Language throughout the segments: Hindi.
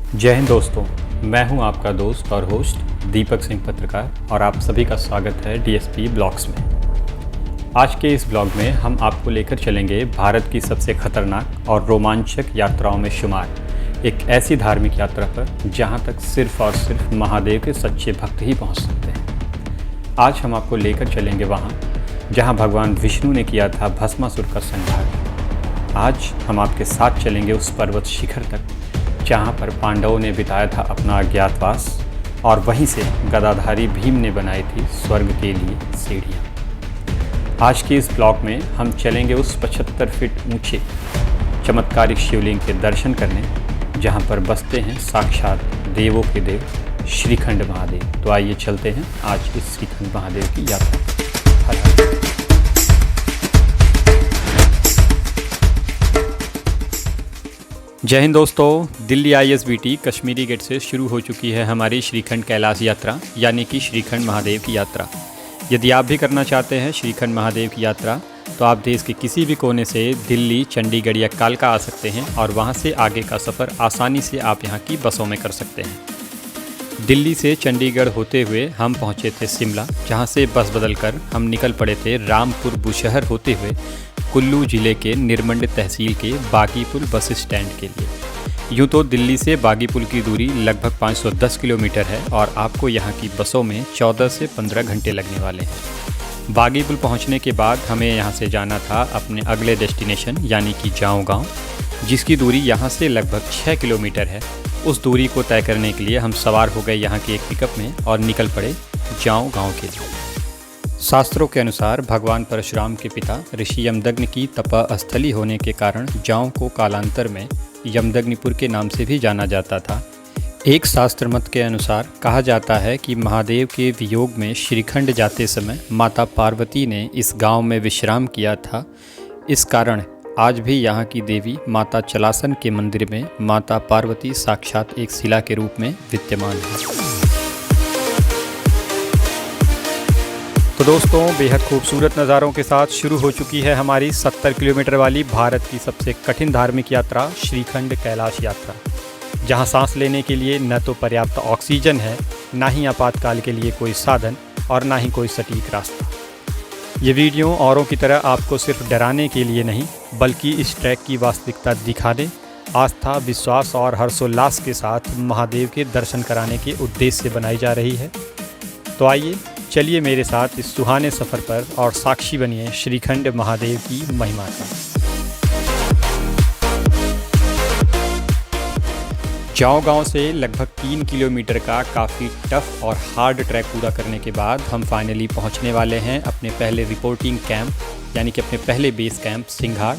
जय हिंद दोस्तों, मैं हूं आपका दोस्त और होस्ट दीपक सिंह पत्रकार और आप सभी का स्वागत है डीएसपी ब्लॉग्स में। आज के इस ब्लॉग में हम आपको लेकर चलेंगे भारत की सबसे खतरनाक और रोमांचक यात्राओं में शुमार एक ऐसी धार्मिक यात्रा पर जहां तक सिर्फ और सिर्फ महादेव के सच्चे भक्त ही पहुंच सकते हैं। आज हम आपको लेकर चलेंगे वहां जहां भगवान विष्णु ने किया था भस्मासुर का संहार। आज हम आपके साथ चलेंगे उस पर्वत शिखर तक जहाँ पर पांडवों ने बिताया था अपना अज्ञातवास और वहीं से गदाधारी भीम ने बनाई थी स्वर्ग के लिए सीढ़ियाँ। आज के इस ब्लॉग में हम चलेंगे उस 75 फीट ऊंचे चमत्कारिक शिवलिंग के दर्शन करने जहाँ पर बसते हैं साक्षात देवों के देव श्रीखंड महादेव। तो आइए चलते हैं आज इस श्रीखंड महादेव की यात्रा। हर हर। जय हिंद दोस्तों, दिल्ली ISBT कश्मीरी गेट से शुरू हो चुकी है हमारी श्रीखंड कैलाश यात्रा यानी कि श्रीखंड महादेव की यात्रा। यदि आप भी करना चाहते हैं श्रीखंड महादेव की यात्रा तो आप देश के किसी भी कोने से दिल्ली, चंडीगढ़ या कालका आ सकते हैं और वहां से आगे का सफ़र आसानी से आप यहां की बसों में कर सकते हैं। दिल्ली से चंडीगढ़ होते हुए हम पहुंचे थे शिमला, जहां से बस बदलकर हम निकल पड़े थे रामपुर बुशहर होते हुए कुल्लू ज़िले के निरमंड तहसील के बागीपुल बस स्टैंड के लिए। यूँ तो दिल्ली से बागीपुल की दूरी लगभग 510 किलोमीटर है और आपको यहाँ की बसों में 14 से 15 घंटे लगने वाले हैं। बागीपुल पहुँचने के बाद हमें यहाँ से जाना था अपने अगले डेस्टिनेशन यानी कि जाऊँ गाँव, जिसकी दूरी यहाँ से लगभग 6 किलोमीटर है। उस दूरी को तय करने के लिए हम सवार हो गए यहाँ के एक पिकअप में और निकल पड़े जाऊँ गाँव के लिए। शास्त्रों के अनुसार भगवान परशुराम के पिता ऋषि यमदग्नि की तपस्थली होने के कारण जाऊं को कालांतर में यमदग्निपुर के नाम से भी जाना जाता था। एक शास्त्र मत के अनुसार कहा जाता है कि महादेव के वियोग में श्रीखंड जाते समय माता पार्वती ने इस गांव में विश्राम किया था। इस कारण आज भी यहाँ की देवी माता चलासन के मंदिर में माता पार्वती साक्षात एक शिला के रूप में विद्यमान है। तो दोस्तों, बेहद खूबसूरत नज़ारों के साथ शुरू हो चुकी है हमारी 70 किलोमीटर वाली भारत की सबसे कठिन धार्मिक यात्रा श्रीखंड कैलाश यात्रा, जहां सांस लेने के लिए न तो पर्याप्त ऑक्सीजन है, ना ही आपातकाल के लिए कोई साधन और ना ही कोई सटीक रास्ता। ये वीडियो औरों की तरह आपको सिर्फ डराने के लिए नहीं बल्कि इस ट्रैक की वास्तविकता दिखाने, आस्था, विश्वास और हर्षोल्लास के साथ महादेव के दर्शन कराने के उद्देश्य से बनाई जा रही है। तो आइए चलिए मेरे साथ इस सुहाने सफ़र पर और साक्षी बनिए श्रीखंड महादेव की महिमा का। जाओ गांव से लगभग 3 किलोमीटर का काफ़ी टफ और हार्ड ट्रैक पूरा करने के बाद हम फाइनली पहुंचने वाले हैं अपने पहले रिपोर्टिंग कैंप यानी कि अपने पहले बेस कैंप सिंघाड़।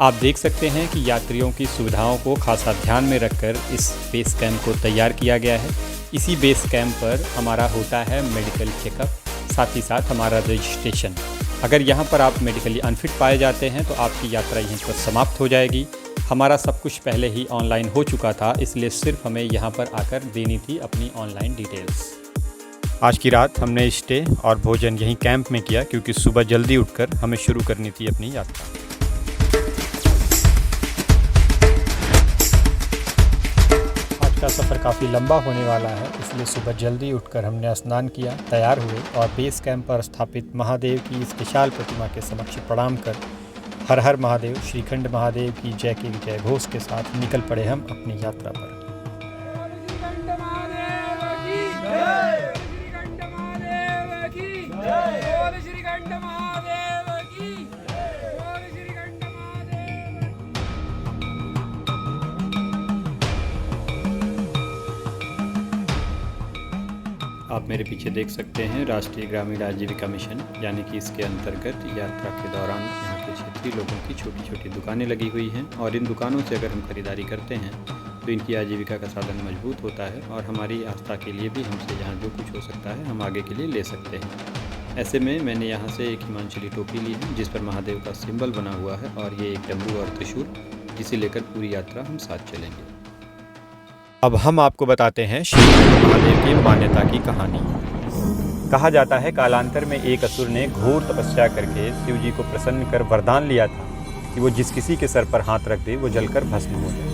आप देख सकते हैं कि यात्रियों की सुविधाओं को खासा ध्यान में रखकर इस बेस कैंप को तैयार किया गया है। इसी बेस कैंप पर हमारा होता है मेडिकल चेकअप, साथ ही साथ हमारा रजिस्ट्रेशन। अगर यहाँ पर आप मेडिकली अनफिट पाए जाते हैं तो आपकी यात्रा यहीं पर समाप्त हो जाएगी। हमारा सब कुछ पहले ही ऑनलाइन हो चुका था, इसलिए सिर्फ हमें यहाँ पर आकर देनी थी अपनी ऑनलाइन डिटेल्स। आज की रात हमने स्टे और भोजन यहीं कैंप में किया क्योंकि सुबह जल्दी उठकर हमें शुरू करनी थी अपनी यात्रा। का सफ़र काफ़ी लंबा होने वाला है, इसलिए सुबह जल्दी उठकर हमने स्नान किया, तैयार हुए और बेस कैंप पर स्थापित महादेव की इस विशाल प्रतिमा के समक्ष प्रणाम कर हर हर महादेव, श्रीखंड महादेव की जय के जय घोष के साथ निकल पड़े हम अपनी यात्रा पर। आप मेरे पीछे देख सकते हैं राष्ट्रीय ग्रामीण आजीविका मिशन यानी कि इसके अंतर्गत यात्रा के दौरान यहाँ के क्षेत्रीय लोगों की छोटी छोटी दुकानें लगी हुई हैं और इन दुकानों से अगर हम खरीदारी करते हैं तो इनकी आजीविका का साधन मजबूत होता है और हमारी आस्था के लिए भी हमसे यहाँ जो कुछ हो सकता है हम आगे के लिए ले सकते हैं। ऐसे में मैंने यहाँ से एक हिमांचली टोपी ली है जिस पर महादेव का सिंबल बना हुआ है और ये एक डमरू और त्रिशूल, जिसे लेकर पूरी यात्रा हम साथ चलेंगे। अब हम आपको बताते हैं श्रीखंड महादेव की मान्यता की कहानी। कहा जाता है कालांतर में एक असुर ने घोर तपस्या करके शिव जी को प्रसन्न कर वरदान लिया था कि वो जिस किसी के सर पर हाथ रख दे वो जलकर भस्म हो जाए।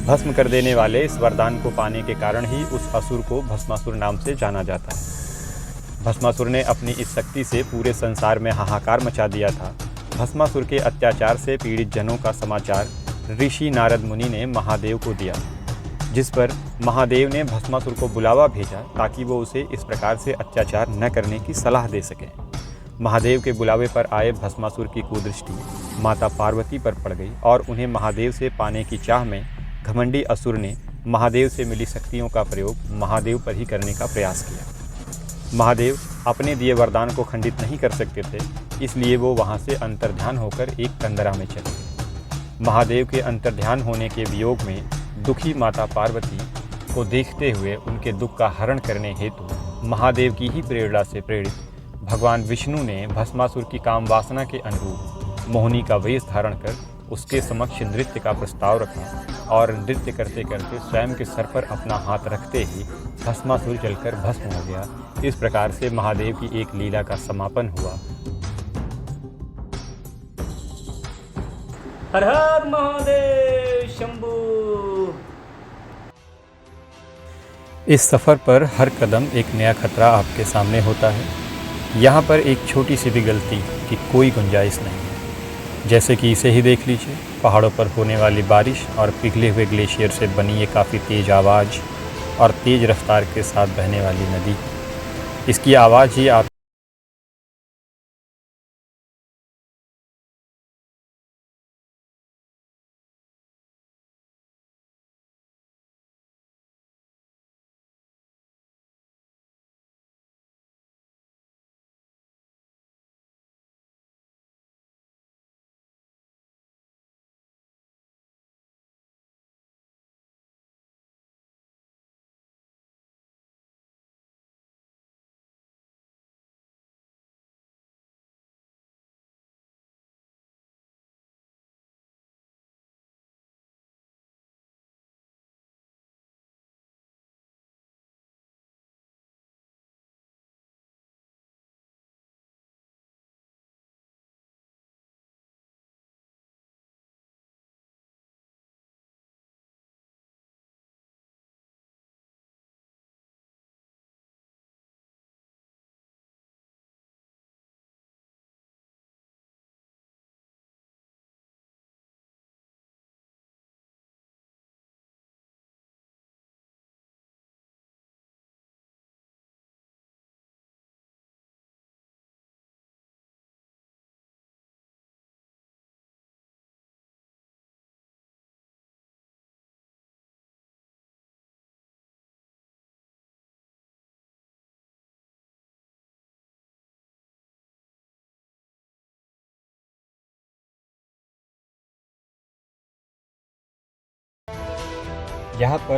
भस्म कर देने वाले इस वरदान को पाने के कारण ही उस असुर को भस्मासुर नाम से जाना जाता है। भस्मासुर ने अपनी इस शक्ति से पूरे संसार में हाहाकार मचा दिया था। भस्मासुर के अत्याचार से पीड़ित जनों का समाचार ऋषि नारद मुनि ने महादेव को दिया, जिस पर महादेव ने भस्मासुर को बुलावा भेजा ताकि वो उसे इस प्रकार से अत्याचार न करने की सलाह दे सके। महादेव के बुलावे पर आए भस्मासुर की कुदृष्टि माता पार्वती पर पड़ गई और उन्हें महादेव से पाने की चाह में घमंडी असुर ने महादेव से मिली शक्तियों का प्रयोग महादेव पर ही करने का प्रयास किया। महादेव अपने दिए वरदान को खंडित नहीं कर सकते थे, इसलिए वो वहाँ से अंतर्ध्यान होकर एक कंदरा में चले गए। महादेव के अंतर्ध्यान होने के वियोग में दुखी माता पार्वती को देखते हुए उनके दुख का हरण करने हेतु महादेव की ही प्रेरणा से प्रेरित भगवान विष्णु ने भस्मासुर की काम वासना के अनुरूप मोहिनी का वेश धारण कर उसके समक्ष नृत्य का प्रस्ताव रखा और नृत्य करते करते स्वयं के सर पर अपना हाथ रखते ही भस्मासुर जलकर भस्म हो गया। इस प्रकार से महादेव की एक लीला का समापन हुआ। हर हर महादेव शंभू। इस सफ़र पर हर कदम एक नया खतरा आपके सामने होता है। यहाँ पर एक छोटी सी भी गलती की कोई गुंजाइश नहीं है। जैसे कि इसे ही देख लीजिए, पहाड़ों पर होने वाली बारिश और पिघले हुए ग्लेशियर से बनी ये काफ़ी तेज़ आवाज़ और तेज़ रफ्तार के साथ बहने वाली नदी, इसकी आवाज़ ही आप यहाँ पर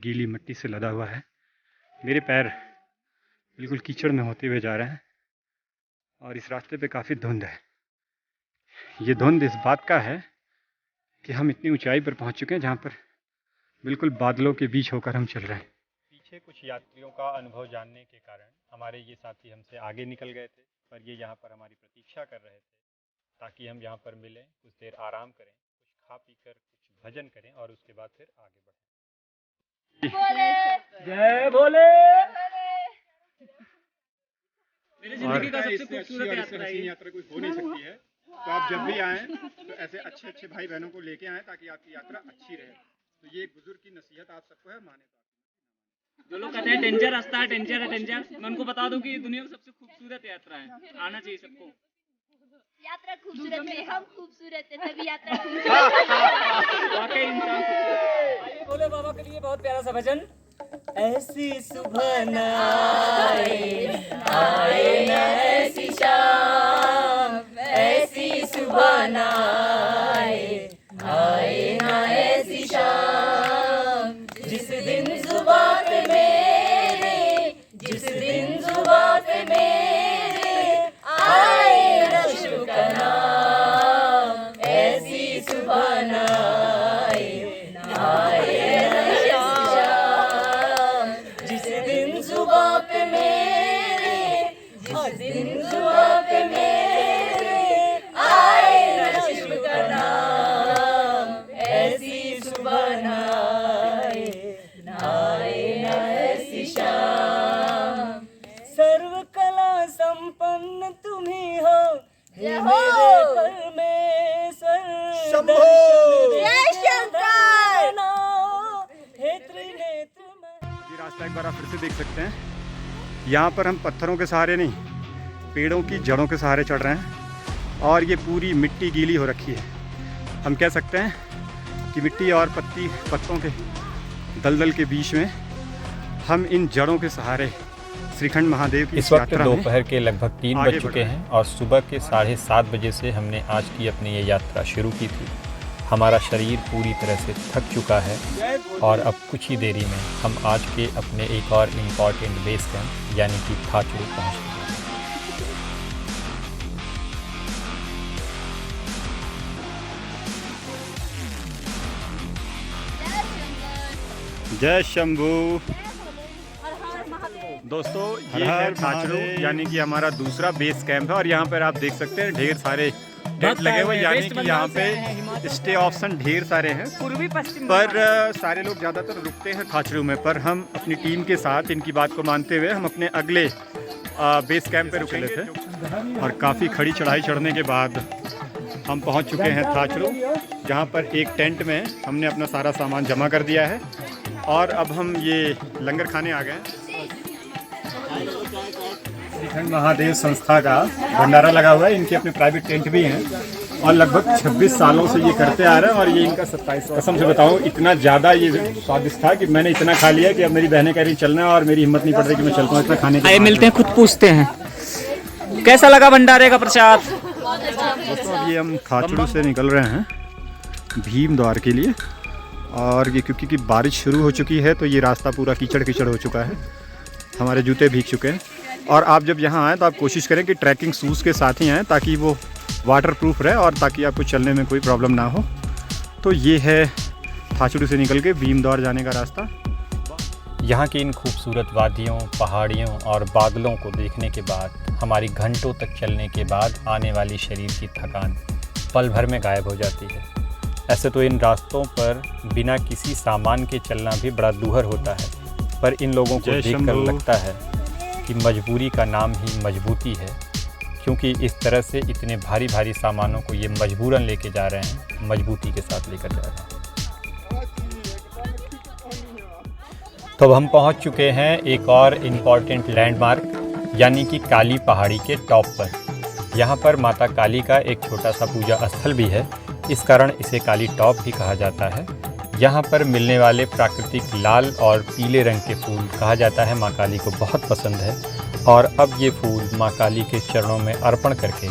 गीली मिट्टी से लदा हुआ है। मेरे पैर बिल्कुल कीचड़ में होते हुए जा रहे हैं और इस रास्ते पे काफ़ी धुंध है। ये धुंध इस बात का है कि हम इतनी ऊंचाई पर पहुंच चुके हैं जहां पर बिल्कुल बादलों के बीच होकर हम चल रहे हैं। पीछे कुछ यात्रियों का अनुभव जानने के कारण हमारे ये साथी हमसे आगे निकल गए थे, पर ये यहाँ पर हमारी प्रतीक्षा कर रहे थे ताकि हम यहाँ पर मिलें, कुछ देर आराम करें, कुछ खा पी कर कुछ भजन करें और उसके बाद फिर आगे बढ़ें। जय भोले। मेरी जिंदगी का सबसे खूबसूरत यात्रा कोई हो नहीं सकती है। तो आप जब भी आएँ तो ऐसे अच्छे अच्छे भाई बहनों को लेके आएँ ताकि आपकी यात्रा अच्छी रहे। तो ये एक बुजुर्ग की नसीहत आप सबको है, माने तो। जो लोग कहते हैं डेंजर रास्ता है, डेंजर है, डेंजर, मैं उनको बता दूं कि ये दुनिया की सबसे खूबसूरत यात्रा है, आना चाहिए सबको। यात्रा खूबसूरत है, हम खूबसूरत है, तभी यात्रा खूबसूरत है। वाकई इंसान खूबसूरत है। आइए भोले बाबा के लिए बहुत प्यारा सा भजन। ऐसी सुबह न आए न ऐसी शाम, ऐसी सुबह न आए न ऐसी शाम, जिस दिन जुबान पे मेरे, जिस दिन जुबान पे मेरे आए रश्क का नाम, ऐसी सुबह न आए ऐसी शाम, जिस दिन जुबान पे मेरे, जिस दिन जुबान पे मेरे आए रश्क का नाम, ऐसी सुबह न ऐसी शाम। सर्व कला संपन्न तुम्ही हो, हे मेरे परमेश्वर, हे त्रिनेत्र मैं। ये रास्ता एक बार आप फिर से देख सकते हैं। यहाँ पर हम पत्थरों के सहारे नहीं, पेड़ों की जड़ों के सहारे चढ़ रहे हैं और ये पूरी मिट्टी गीली हो रखी है। हम कह सकते हैं कि मिट्टी और पत्तों के दलदल के बीच में हम इन जड़ों के सहारे श्रीखंड महादेव की इस वक्त यात्रा में दोपहर के लगभग 3 आगे बज बढ़ चुके रहे हैं और सुबह के 7:30 बजे से हमने आज की अपनी ये यात्रा शुरू की थी। हमारा शरीर पूरी तरह से थक चुका है और अब कुछ ही देरी में हम आज के अपने एक और इम्पॉर्टेंट बेस कैंप यानी कि थाचड़ू पहुँच गए। जय शंभू। दोस्तों ये है थाचड़ू यानी कि हमारा दूसरा बेस कैंप है और यहाँ पर आप देख सकते हैं ढेर सारे टेंट लगे हुए, यानी कि यहाँ पे स्टे ऑप्शन ढेर सारे हैं। पूर्वी पश्चिम पर सारे लोग ज़्यादातर रुकते हैं थाचड़ू में, पर हम अपनी टीम के साथ इनकी बात को मानते हुए हम अपने अगले बेस कैंप पे रुके थे और काफ़ी खड़ी चढ़ाई चढ़ने के बाद हम पहुँच चुके हैं थाचड़ू, जहाँ पर एक टेंट में हमने अपना सारा सामान जमा कर दिया है और अब हम ये लंगर खाने आ गए हैं। श्रीखंड महादेव संस्था का भंडारा लगा हुआ है, इनके अपने प्राइवेट टेंट भी हैं और लगभग 26 सालों से ये करते आ रहे हैं और ये इनका 27। कसम से बताऊं इतना ज़्यादा ये स्वादिष्ट था कि मैंने इतना खा लिया कि अब मेरी बहनें कह रही चलना है और मेरी हिम्मत नहीं पड़ रही कि मैं चल पाऊँ इतना खाने के। आइए मिलते हैं, खुद पूछते हैं कैसा लगा भंडारे का प्रसाद। दोस्तों अब ये हम थाचड़ू से निकल रहे हैं भीम द्वार के लिए और ये क्योंकि बारिश शुरू हो चुकी है तो ये रास्ता पूरा कीचड़ कीचड़ हो चुका है, हमारे जूते भीग चुके हैं। और आप जब यहाँ आएँ तो आप कोशिश करें कि ट्रैकिंग शूज़ के साथ ही आएँ ताकि वो वाटर प्रूफ रहे और ताकि आपको चलने में कोई प्रॉब्लम ना हो। तो ये है थाचड़ू से निकल के भीम द्वार जाने का रास्ता। यहाँ की इन खूबसूरत वादियों, पहाड़ियों और बादलों को देखने के बाद हमारी घंटों तक चलने के बाद आने वाली शरीर की थकान पल भर में गायब हो जाती है। ऐसे तो इन रास्तों पर बिना किसी सामान के चलना भी बड़ा दूभर होता है, पर इन लोगों को देखकर लगता है कि मजबूरी का नाम ही मजबूती है, क्योंकि इस तरह से इतने भारी भारी सामानों को ये मजबूरन लेके जा रहे हैं, मजबूती के साथ लेकर जा रहे हैं। तो अब हम पहुंच चुके हैं एक और इम्पॉर्टेंट लैंडमार्क यानी कि काली पहाड़ी के टॉप पर। यहाँ पर माता काली का एक छोटा सा पूजा स्थल भी है, इस कारण इसे काली टॉप भी कहा जाता है। यहाँ पर मिलने वाले प्राकृतिक लाल और पीले रंग के फूल कहा जाता है माँ काली को बहुत पसंद है और अब ये फूल माँ काली के चरणों में अर्पण करके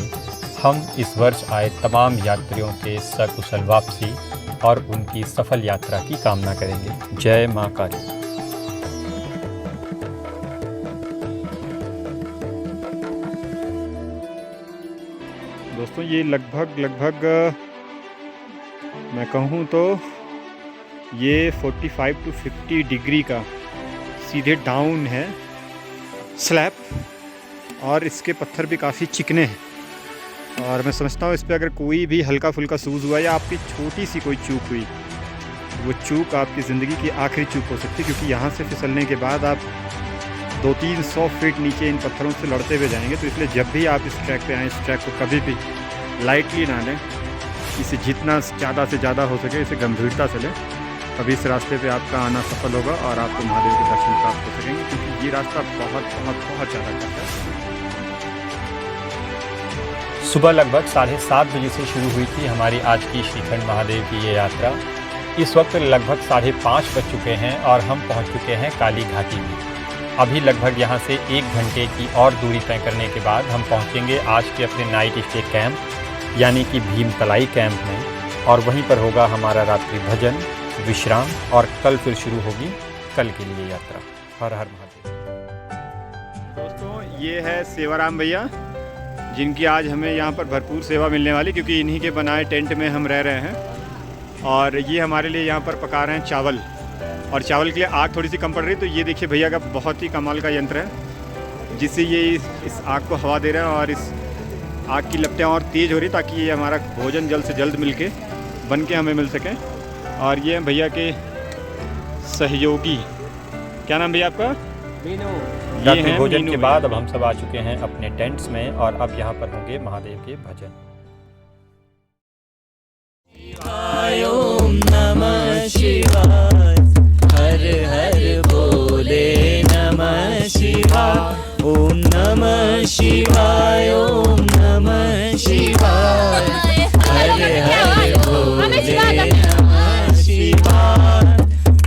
हम इस वर्ष आए तमाम यात्रियों के सकुशल वापसी और उनकी सफल यात्रा की कामना करेंगे। जय माँ काली। दोस्तों ये लगभग मैं कहूँ तो ये 45 to 50 डिग्री का सीधे डाउन है स्लैब, और इसके पत्थर भी काफ़ी चिकने हैं। और मैं समझता हूँ इस पर अगर कोई भी हल्का फुल्का सूज हुआ या आपकी छोटी सी कोई चूक हुई, वो चूक आपकी ज़िंदगी की आखिरी चूक हो सकती है, क्योंकि यहाँ से फिसलने के बाद आप 200-300 फीट नीचे इन पत्थरों से लड़ते हुए जाएंगे। तो इसलिए जब भी आप इस ट्रैक पे आएँ, इस ट्रैक को कभी भी लाइटली ना लें, इसे जितना ज़्यादा से ज़्यादा हो सके इसे गंभीरता से लें। तभी इस रास्ते पे आपका आना सफल होगा और आपको महादेव के दर्शन प्राप्त हो सकेंगे, क्योंकि ये रास्ता बहुत ज़्यादा कठिन है। सुबह लगभग 7:30 बजे से शुरू हुई थी हमारी आज की श्रीखंड महादेव की ये यात्रा। इस वक्त लगभग 5:30 बज चुके हैं और हम पहुंच चुके हैं काली घाटी में। अभी लगभग यहां से 1 घंटे की और दूरी तय करने के बाद हम पहुंचेंगे आज के अपने नाइट स्टे कैंप यानी कि भीमतलाई कैंप में, और वहीं पर होगा हमारा रात्रि भजन, विश्राम, और कल फिर शुरू होगी कल के लिए यात्रा। हर हर महादेव। दोस्तों ये है सेवाराम भैया, जिनकी आज हमें यहाँ पर भरपूर सेवा मिलने वाली, क्योंकि इन्हीं के बनाए टेंट में हम रह रहे हैं। और ये हमारे लिए यहाँ पर पका रहे हैं चावल, और चावल के लिए आग थोड़ी सी कम पड़ रही है। तो ये देखिए भैया का बहुत ही कमाल का यंत्र है, जिससे ये इस आग को हवा दे रहे हैं, और इस आग की लपटें और तेज़ हो रही, ताकि ये हमारा भोजन जल्द से जल्द मिल के बन के हमें मिल सके। और ये हैं भैया के सहयोगी, क्या नाम भैया आपका? रात्रि भोजन के बाद अब हम सब आ चुके हैं अपने टेंट्स में, और अब यहाँ पर होंगे महादेव के भजन। ओम नमः शिवाय, हर हर भोले नमः शिवाय, ओम नमः शिवाय, ओम नमः शिवाय, हर हर भोले नमः शिवाय,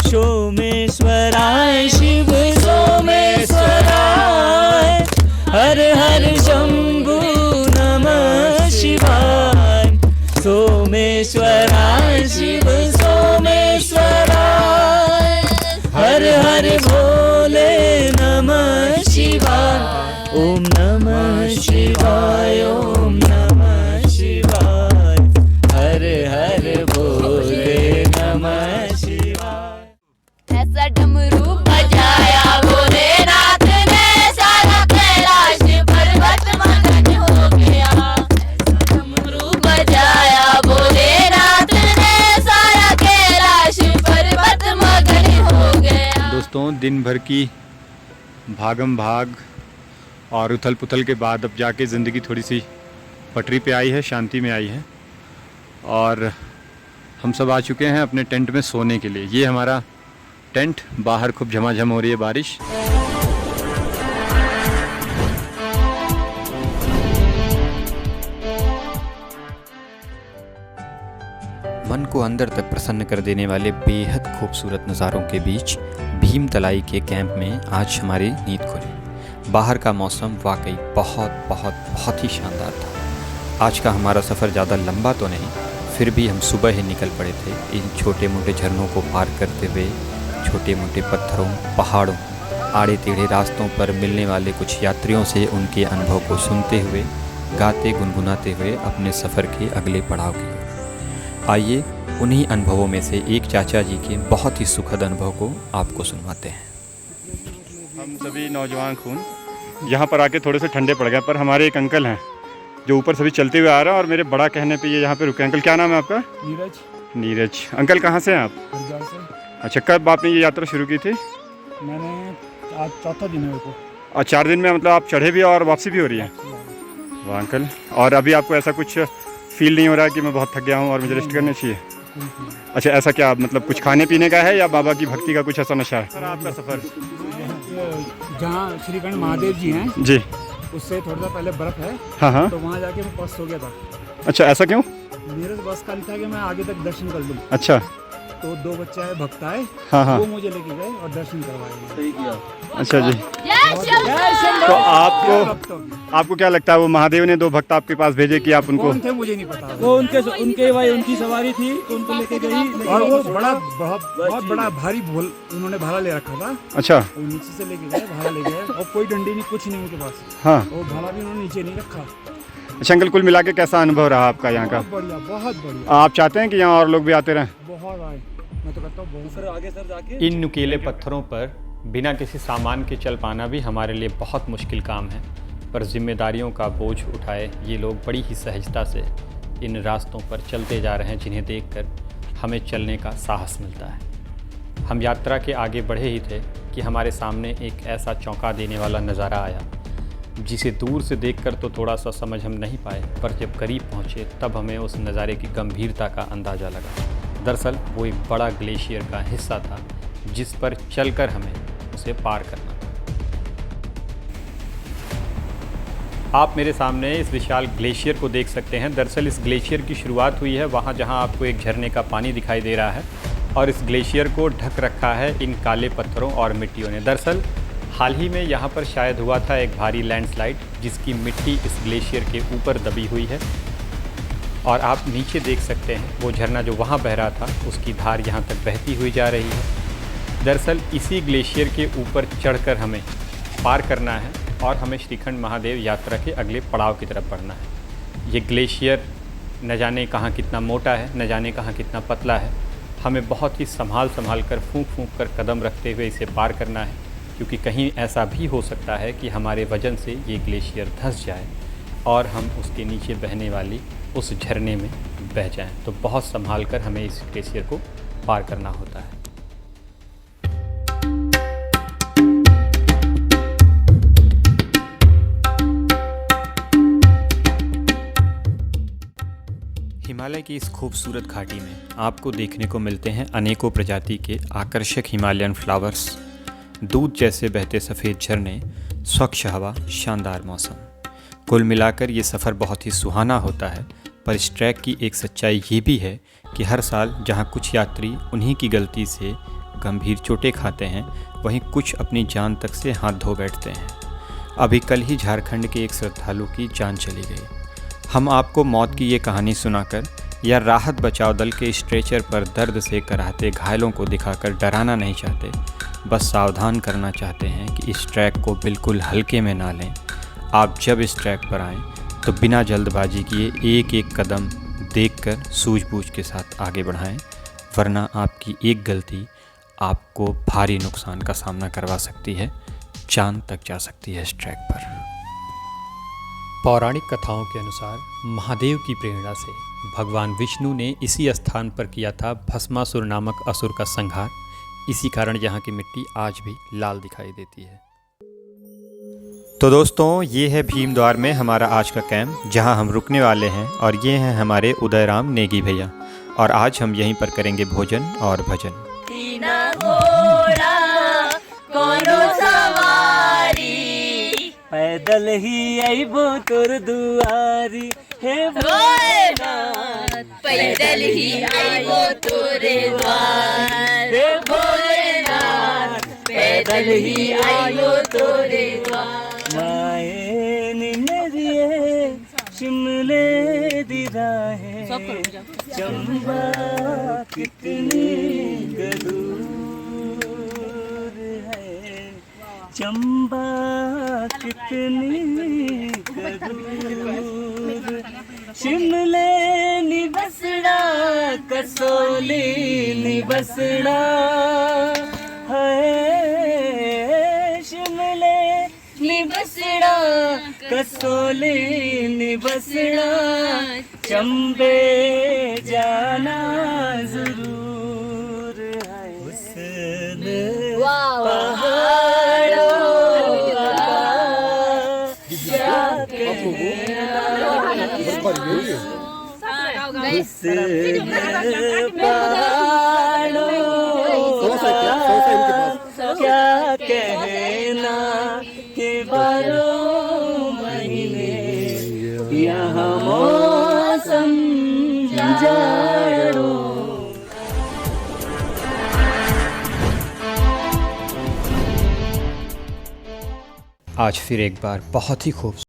सोमेश्वराय शिव सोमेश्वराय, हर हर शंभु नमः शिवाय, सोमेश्वराय शिव सोमेश्वराय, हर हर भोले नमः शिवाय, ओम नमः शिवाय, ओम नमः शिवाय, हर हर भोले नमः शिवाय। ऐसा डमरू बजाया भोलेनाथ ने, सारा कैलाश पर्वत मगन हो गया। ऐसा डमरू बजाया भोलेनाथ ने, सारा कैलाश पर्वत मगन हो गया। दोस्तों दिन भर की भागम भाग और उथल पुथल के बाद अब जाके ज़िंदगी थोड़ी सी पटरी पे आई है, शांति में आई है, और हम सब आ चुके हैं अपने टेंट में सोने के लिए। ये हमारा टेंट, बाहर खूब झमाझम हो रही है बारिश। मन को अंदर तक प्रसन्न कर देने वाले बेहद खूबसूरत नज़ारों के बीच भीमतलाई के कैंप में आज हमारी नींद खुली। बाहर का मौसम वाकई बहुत ही शानदार था। आज का हमारा सफ़र ज़्यादा लंबा तो नहीं, फिर भी हम सुबह ही निकल पड़े थे इन छोटे मोटे झरनों को पार करते हुए, छोटे मोटे पत्थरों, पहाड़ों, आड़े टेढ़े रास्तों पर मिलने वाले कुछ यात्रियों से उनके अनुभव को सुनते हुए, गाते गुनगुनाते हुए अपने सफ़र के अगले पड़ाव की ओर। आइए उन्हीं अनुभवों में से एक चाचा जी के बहुत ही सुखद अनुभव को आपको सुनवाते हैं। हम सभी नौजवान खून यहाँ पर आके थोड़े से ठंडे पड़ गए, पर हमारे एक अंकल हैं जो ऊपर सभी चलते हुए आ रहे हैं, और मेरे बड़ा कहने पे ये यहाँ पे रुके। अंकल क्या नाम है आपका? नीरज। अंकल कहाँ से हैं आप? हरिद्वार से। अच्छा, कब आपने ये यात्रा शुरू की थी? मैंने आज चौथा दिन है मेरे को। और 4 दिन में मतलब आप चढ़े भी और वापसी भी हो रही है? वाह अंकल। और अभी आपको ऐसा कुछ फील नहीं हो रहा है कि मैं बहुत थक गया हूँ और मुझे रेस्ट करनी चाहिए? अच्छा, ऐसा क्या मतलब कुछ खाने पीने का है या बाबा की भक्ति का कुछ ऐसा नशा है? सर आपका सफ़र जहाँ श्रीखंड महादेव जी हैं जी, उससे थोड़ा सा पहले बर्फ़ है। हाँ। तो वहाँ जाके मैं बस हो गया था। अच्छा, ऐसा क्यों? मेरे बस का था कि मैं आगे तक दर्शन कर लूँ। अच्छा। तो 2 बच्चे आए, भक्त आए, हाँ। वो मुझे लेके गए और दर्शन करवाए। सही किया। अच्छा जी। जय तो आपको क्या लगता है वो महादेव ने 2 भक्त आपके पास भेजे कि आप उनको? कौन थे मुझे नहीं पता। वो उनकी सवारी थी, उनको लेके गई, और वो बहुत बड़ा भारी उन्होंने भाड़ा ले रखा था। अच्छा। वो नीचे से लेके गए, भाड़ा ले गए, और कोई डंडी नहीं, कुछ नहीं उनके पास। हाँ। वो भाड़ा भी उन्होंने नीचे नहीं रखा। अच्छा अंकल, कुल मिला के कैसा अनुभव रहा आपका यहाँ का? बढ़िया, बहुत बढ़िया, आप चाहते हैं कि यहाँ और लोग भी आते रहें? बहुत आए। मैं तो कहता हूँ बहुत। सर आगे सर जाके इन नुकीले पत्थरों पर बिना किसी सामान के चल पाना भी हमारे लिए बहुत मुश्किल काम है, पर जिम्मेदारियों का बोझ उठाए ये लोग बड़ी ही सहजता से इन रास्तों पर चलते जा रहे हैं, जिन्हें देखकर हमें चलने का साहस मिलता है। हम यात्रा के आगे बढ़े ही थे कि हमारे सामने एक ऐसा चौंका देने वाला नज़ारा आया, जिसे दूर से देखकर तो थोड़ा सा समझ हम नहीं पाए, पर जब करीब पहुँचे तब हमें उस नज़ारे की गंभीरता का अंदाज़ा लगा। दरअसल वो एक बड़ा ग्लेशियर का हिस्सा था, जिस पर चलकर हमें उसे पार करना था। आप मेरे सामने इस विशाल ग्लेशियर को देख सकते हैं। दरअसल इस ग्लेशियर की शुरुआत हुई है वहाँ जहाँ आपको एक झरने का पानी दिखाई दे रहा है, और इस ग्लेशियर को ढक रखा है इन काले पत्थरों और मिट्टियों ने। दरअसल हाल ही में यहाँ पर शायद हुआ था एक भारी लैंडस्लाइड, जिसकी मिट्टी इस ग्लेशियर के ऊपर दबी हुई है, और आप नीचे देख सकते हैं वो झरना जो वहाँ बह रहा था उसकी धार यहाँ तक बहती हुई जा रही है। दरअसल इसी ग्लेशियर के ऊपर चढ़कर हमें पार करना है और हमें श्रीखंड महादेव यात्रा के अगले पड़ाव की तरफ बढ़ना है। ये ग्लेशियर न जाने कहाँ कितना मोटा है, न जाने कहाँ कितना पतला है। हमें बहुत ही संभाल कर फूंक कर कदम रखते हुए इसे पार करना है, क्योंकि कहीं ऐसा भी हो सकता है कि हमारे वजन से ये ग्लेशियर धंस जाए और हम उसके नीचे बहने वाली उस झरने में बह जाएं। तो बहुत संभाल कर हमें इस ग्लेशियर को पार करना होता है। हिमालय की इस खूबसूरत घाटी में आपको देखने को मिलते हैं अनेकों प्रजाति के आकर्षक हिमालयन फ्लावर्स, दूध जैसे बहते सफ़ेद झरने, स्वच्छ हवा, शानदार मौसम। कुल मिलाकर ये सफ़र बहुत ही सुहाना होता है। पर इस ट्रैक की एक सच्चाई ये भी है कि हर साल जहाँ कुछ यात्री उन्हीं की गलती से गंभीर चोटें खाते हैं, वहीं कुछ अपनी जान तक से हाथ धो बैठते हैं। अभी कल ही झारखंड के एक श्रद्धालु की जान चली गई। हम आपको मौत की ये कहानी सुनाकर या राहत बचाव दल के स्ट्रेचर पर दर्द से कराहते घायलों को दिखाकर डराना नहीं चाहते, बस सावधान करना चाहते हैं कि इस ट्रैक को बिल्कुल हल्के में ना लें। आप जब इस ट्रैक पर आएँ तो बिना जल्दबाजी किए एक एक कदम देखकर सूझबूझ के साथ आगे बढ़ाएं, वरना आपकी एक गलती आपको भारी नुकसान का सामना करवा सकती है, जान तक जा सकती है इस ट्रैक पर। पौराणिक कथाओं के अनुसार महादेव की प्रेरणा से भगवान विष्णु ने इसी स्थान पर किया था भस्मासुर नामक असुर का संहार। इसी कारण यहाँ की मिट्टी आज भी लाल दिखाई देती है। तो दोस्तों, ये है भीम द्वार में हमारा आज का कैंप, जहाँ हम रुकने वाले हैं, और ये हैं हमारे उदयराम नेगी भैया, और आज हम यहीं पर करेंगे भोजन और भजन। पैदल ही आइबो तोर दुआरी हे भोलेनाथ, पैदल ही आइबो तोरे द्वार, हे भोलेनाथ, पैदल ही आइबो तोरे द्वार। माए निनरिए शिमले दी राहें, चंबा कितनी दूर है, चंबा कितनी दूर, शिमले निबसड़ा कसोली निबसड़ा है, शिमले निबसड़ा कसोली निबसड़ा, चंबे जाना जरूर है। हुस्न पहाड़ों क्या कहना के 12 महीने यहाँ मौसम जाड़ों। आज फिर एक बार बहुत ही खूबसूरत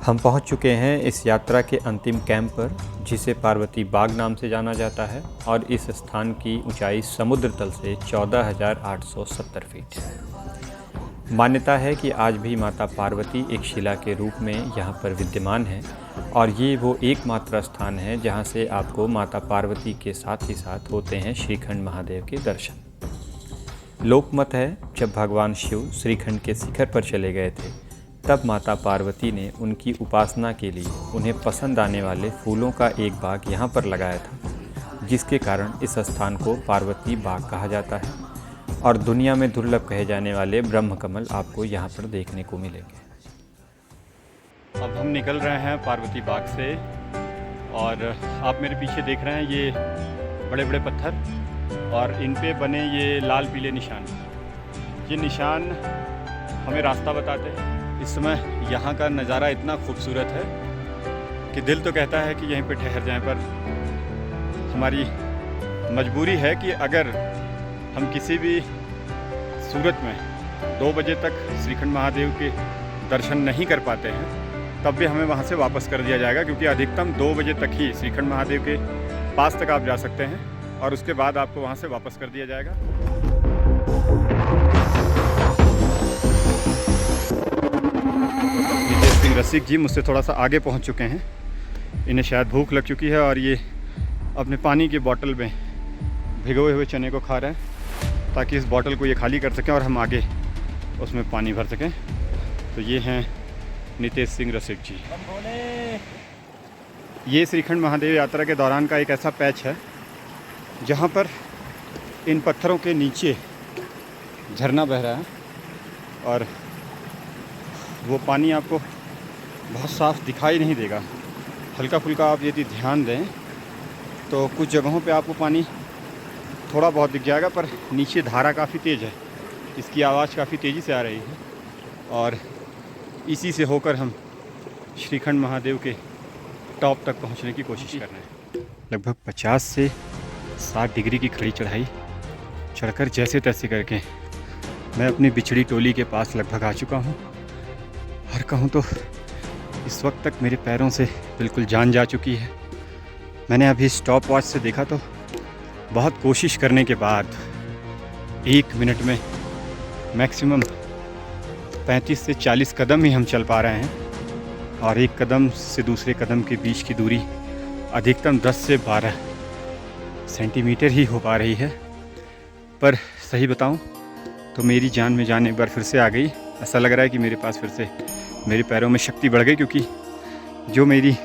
हम पहुंच चुके हैं इस यात्रा के अंतिम कैंप पर, जिसे पार्वती बाग नाम से जाना जाता है, और इस स्थान की ऊंचाई समुद्र तल से 14,870 फीट है। मान्यता है कि आज भी माता पार्वती एक शिला के रूप में यहाँ पर विद्यमान है, और ये वो एकमात्र स्थान है जहाँ से आपको माता पार्वती के साथ ही साथ होते हैं श्रीखंड महादेव के दर्शन। लोकमत है, जब भगवान शिव श्रीखंड के शिखर पर चले गए थे, तब माता पार्वती ने उनकी उपासना के लिए उन्हें पसंद आने वाले फूलों का एक बाग यहाँ पर लगाया था, जिसके कारण इस स्थान को पार्वती बाग कहा जाता है, और दुनिया में दुर्लभ कहे जाने वाले ब्रह्म कमल आपको यहाँ पर देखने को मिलेंगे। अब हम निकल रहे हैं पार्वती बाग से, और आप मेरे पीछे देख रहे हैं ये बड़े बड़े पत्थर, और इन पे बने ये लाल पीले निशान। ये निशान हमें रास्ता बताते हैं। इस समय यहाँ का नज़ारा इतना खूबसूरत है कि दिल तो कहता है कि यहीं पे ठहर जाएं, पर हमारी मजबूरी है कि अगर हम किसी भी सूरत में 2 बजे तक श्रीखंड महादेव के दर्शन नहीं कर पाते हैं, तब भी हमें वहाँ से वापस कर दिया जाएगा, क्योंकि अधिकतम 2 बजे तक ही श्रीखंड महादेव के पास तक आप जा सकते हैं, और उसके बाद आपको वहाँ से वापस कर दिया जाएगा। नितेश सिंह रसिक जी मुझसे थोड़ा सा आगे पहुँच चुके हैं। इन्हें शायद भूख लग चुकी है, और ये अपने पानी की बोतल में भिगोए हुए चने को खा रहे हैं, ताकि इस बोतल को ये खाली कर सकें और हम आगे उसमें पानी भर सकें। तो ये हैं नितेश सिंह रसिक जी। ये श्रीखंड महादेव यात्रा के दौरान का एक ऐसा पैच है जहाँ पर इन पत्थरों के नीचे झरना बह रहा है, और वो पानी आपको बहुत साफ दिखाई नहीं देगा। हल्का फुल्का आप यदि ध्यान दें तो कुछ जगहों पे आपको पानी थोड़ा बहुत दिख जाएगा, पर नीचे धारा काफ़ी तेज़ है, इसकी आवाज़ काफ़ी तेज़ी से आ रही है, और इसी से होकर हम श्रीखंड महादेव के टॉप तक पहुंचने की कोशिश कर रहे हैं। लगभग 50 से 60 डिग्री की खड़ी चढ़ाई चढ़कर जैसे तैसे करके मैं अपनी बिछड़ी टोली के पास लगभग आ चुका हूं, और कहूं तो इस वक्त तक मेरे पैरों से बिल्कुल जान जा चुकी है। मैंने अभी स्टॉप वॉच से देखा तो बहुत कोशिश करने के बाद 1 मिनट में मैक्सिमम 35 से 40 कदम ही हम चल पा रहे हैं, और एक कदम से दूसरे कदम के बीच की दूरी अधिकतम 10 से 12 सेंटीमीटर ही हो पा रही है। पर सही बताऊं तो मेरी जान में जान एक बार फिर से आ गई। ऐसा लग रहा है कि मेरे पास फिर से मेरे पैरों में शक्ति बढ़ गई, क्योंकि जो मेरी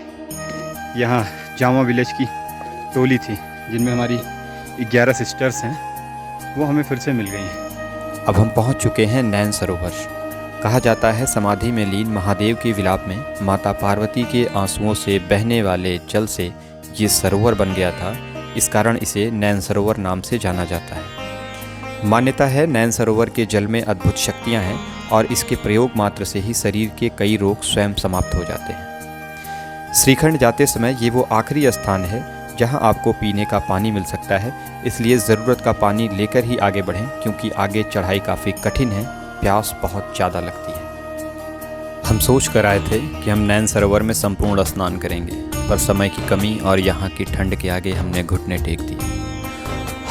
यहाँ जामा विलेज की टोली थी, जिनमें हमारी 11 सिस्टर्स हैं, वो हमें फिर से मिल गई हैं। अब हम पहुंच चुके हैं नैन सरोवर। कहा जाता है समाधि में लीन महादेव के विलाप में माता पार्वती के आंसुओं से बहने वाले जल से ये सरोवर बन गया था। इस कारण इसे नैन सरोवर नाम से जाना जाता है। मान्यता है नैन सरोवर के जल में अद्भुत शक्तियाँ हैं, और इसके प्रयोग मात्र से ही शरीर के कई रोग स्वयं समाप्त हो जाते हैं। श्रीखंड जाते समय ये वो आखिरी स्थान है जहां आपको पीने का पानी मिल सकता है, इसलिए ज़रूरत का पानी लेकर ही आगे बढ़ें, क्योंकि आगे चढ़ाई काफ़ी कठिन है, प्यास बहुत ज़्यादा लगती है। हम सोच कर आए थे कि हम नैन सरोवर में संपूर्ण स्नान करेंगे, पर समय की कमी और यहाँ की ठंड के आगे हमने घुटने टेक दिए।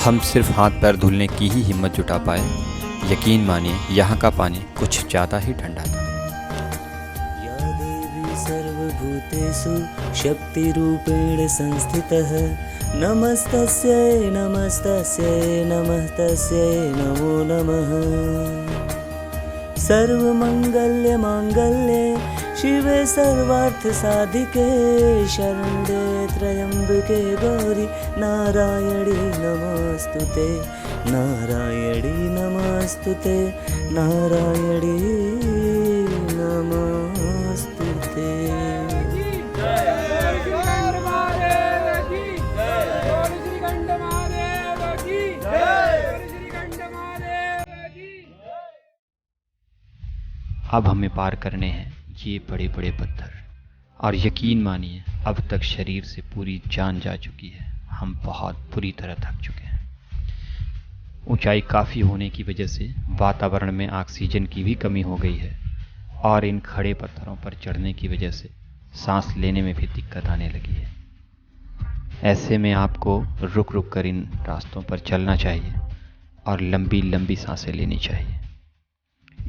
हम सिर्फ हाथ पैर धुलने की ही हिम्मत जुटा पाए। यकीन मानिए यहाँ का पानी कुछ ज़्यादा ही ठंडा था। या देवी सर्वभूतेषु शक्तिरूपेण संस्थितः नमस्तस्यै नमस्तस्यै नमस्तस्यै नमो नमः। सर्वमंगल्य मांगल्ये शिवे सर्वार्थ साधिके शरण्ये त्र्यंबके गौरी नारायणी नमोस्तुते नारायणी नमोस्तुते नारायणी नमोस्तुते। अब हमें पार करने हैं ये बड़े बड़े पत्थर, और यकीन मानिए अब तक शरीर से पूरी जान जा चुकी है। हम बहुत बुरी तरह थक चुके हैं। ऊंचाई काफ़ी होने की वजह से वातावरण में ऑक्सीजन की भी कमी हो गई है, और इन खड़े पत्थरों पर चढ़ने की वजह से सांस लेने में भी दिक्कत आने लगी है। ऐसे में आपको रुक रुक कर इन रास्तों पर चलना चाहिए और लंबी लंबी सांसें लेनी चाहिए।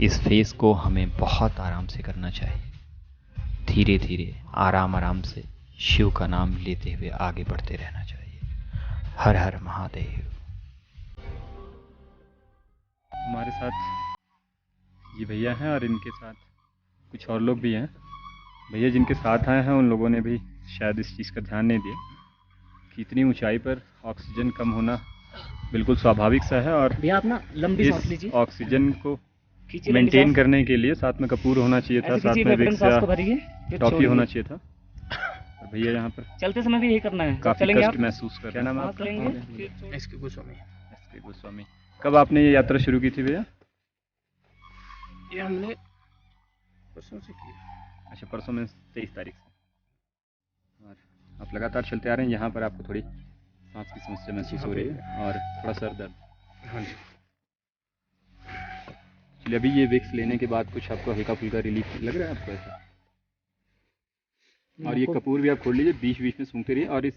इस फेस को हमें बहुत आराम से करना चाहिए। धीरे धीरे आराम आराम से शिव का नाम लेते हुए आगे बढ़ते रहना चाहिए। हर हर महादेव। हमारे साथ ये भैया हैं और इनके साथ कुछ और लोग भी हैं। भैया जिनके साथ आए हैं उन लोगों ने भी शायद इस चीज़ का ध्यान नहीं दिया कि इतनी ऊंचाई पर ऑक्सीजन कम होना बिल्कुल स्वाभाविक सा है, और भैया आप ना लंबी सांस इस लीजिए, ऑक्सीजन को खींचिए लंबी मेंटेन सांस। करने के लिए साथ में कपूर होना चाहिए था, ऐसे साथ खींचिए, में रेफरेंस विक्स सांस या को भरिए, फिर टॉफी छोड़िए। होना चाहिए था। और भैया यहाँ पर चलते समय भी यही करना है। काफी चलेंगे कष्ट आप? महसूस कर। क्या नाम है सांस आपका? लेंगे, एसके गोस्वामी। कब आपने ये यात्रा शुरू की थी भैया? ये हमने परसों से किया। अच्छा, परसों में 23 तारीख से। और आप लगातार चलते आ रहे हैं। यहाँ पर आपको थोड़ी सांस की समस्या महसूस हो रही है और थोड़ा सर दर्द। हाँ जी। चलिए, अभी ये विक्स लेने के बाद कुछ आपको हल्का फुल्का रिलीफ लग रहा है आपको ऐसा? और ये कपूर भी आप खोल लीजिए, बीच बीच में सूंघते रहिए और इस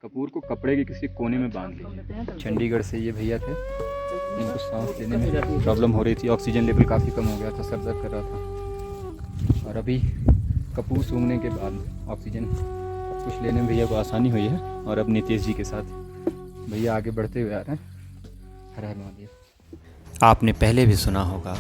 कपूर को कपड़े के किसी कोने में बांध लीजिए। चंडीगढ़ से ये भैया थे, इनको सांस लेने में प्रॉब्लम हो रही थी, ऑक्सीजन लेवल काफ़ी कम हो गया था, सर दर्द कर रहा था। और अभी कपूर सूंघने के बाद ऑक्सीजन कुछ लेने में भैया को आसानी हुई है। और अब नितेश जी के साथ भैया आगे बढ़ते हुए आ रहे हैं। हर हर महादेव। आपने पहले भी सुना होगा,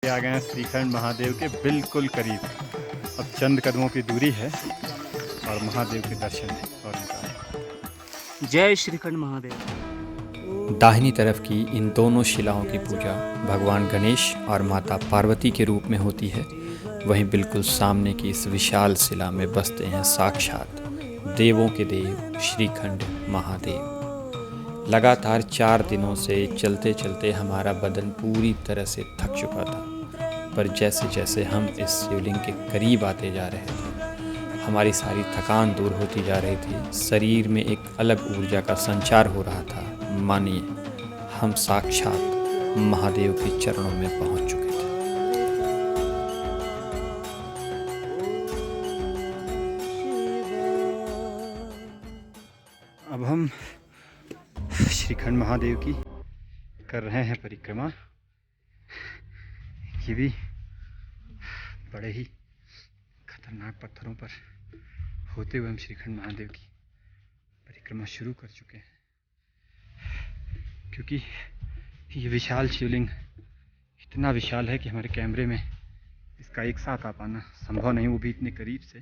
आ गए हैं श्रीखंड महादेव के बिल्कुल करीब। अब चंद कदमों की दूरी है और महादेव के दर्शन है। और जय श्रीखंड महादेव। दाहिनी तरफ की इन दोनों शिलाओं की पूजा भगवान गणेश और माता पार्वती के रूप में होती है, वहीं बिल्कुल सामने की इस विशाल शिला में बसते हैं साक्षात देवों के देव श्रीखंड महादेव। लगातार 4 दिनों से चलते चलते हमारा बदन पूरी तरह से थक चुका था, पर जैसे जैसे हम इस शिवलिंग के करीब आते जा रहे थे, हमारी सारी थकान दूर होती जा रही थी। शरीर में एक अलग ऊर्जा का संचार हो रहा था। मानिए, हम साक्षात महादेव के चरणों में पहुंच चुके थे। अब हम श्रीखंड महादेव की कर रहे हैं परिक्रमा। ये भी बड़े ही खतरनाक पत्थरों पर होते हुए हम श्रीखंड महादेव की परिक्रमा शुरू कर चुके हैं, क्योंकि ये विशाल शिवलिंग इतना विशाल है कि हमारे कैमरे में इसका एक साथ आ पाना संभव नहीं, वो भी इतने करीब से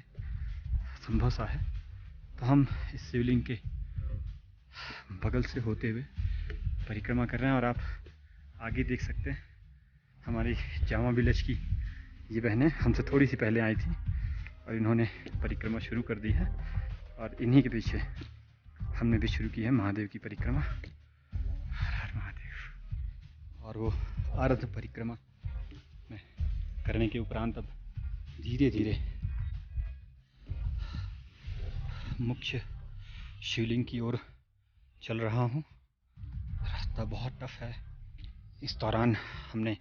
संभव सा है। तो हम इस शिवलिंग के बगल से होते हुए परिक्रमा कर रहे हैं। और आप आगे देख सकते हैं हमारी जामा विलेज की ये बहनें हमसे थोड़ी सी पहले आई थी और इन्होंने परिक्रमा शुरू कर दी है, और इन्हीं के पीछे हमने भी शुरू की है महादेव की परिक्रमा। हर हर महादेव। और वो आरत परिक्रमा में करने के उपरांत अब धीरे धीरे मुख्य शिवलिंग की ओर चल रहा हूँ। रास्ता बहुत टफ है। इस दौरान हमने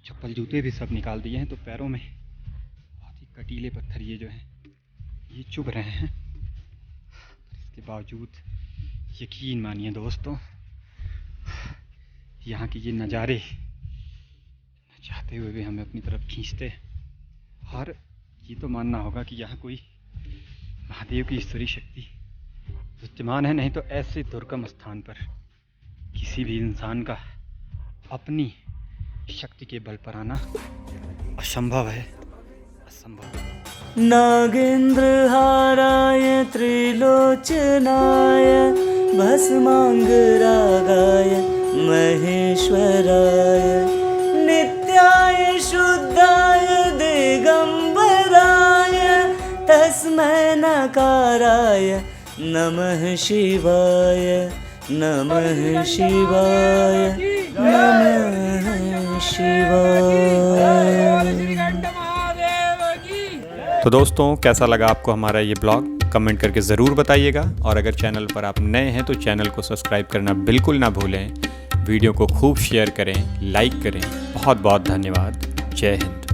चप्पल जूते भी सब निकाल दिए हैं, तो पैरों में बहुत ही कटीले पत्थर ये जो हैं ये चुभ रहे हैं। इसके बावजूद यकीन मानिए दोस्तों, यहाँ की ये नज़ारे चाहते हुए भी हमें अपनी तरफ खींचते हैं। और ये तो मानना होगा कि यहाँ कोई महादेव की ईश्वरी शक्ति विद्यमान है, नहीं तो ऐसे दुर्गम स्थान पर किसी भी इंसान का अपनी शक्ति के बल पर आना असंभव है, असंभव। नागेन्द्रहाराय त्रिलोचनाय भस्मांगरागाय महेश्वराय नित्याय शुद्धाय दिगंबराय तस्मै नकाराय नमः शिवाय नमः शिवाय नमः शिवाय। तो दोस्तों, कैसा लगा आपको हमारा ये ब्लॉग? कमेंट करके ज़रूर बताइएगा। और अगर चैनल पर आप नए हैं तो चैनल को सब्सक्राइब करना बिल्कुल ना भूलें। वीडियो को खूब शेयर करें, लाइक करें। बहुत बहुत धन्यवाद। जय हिंद।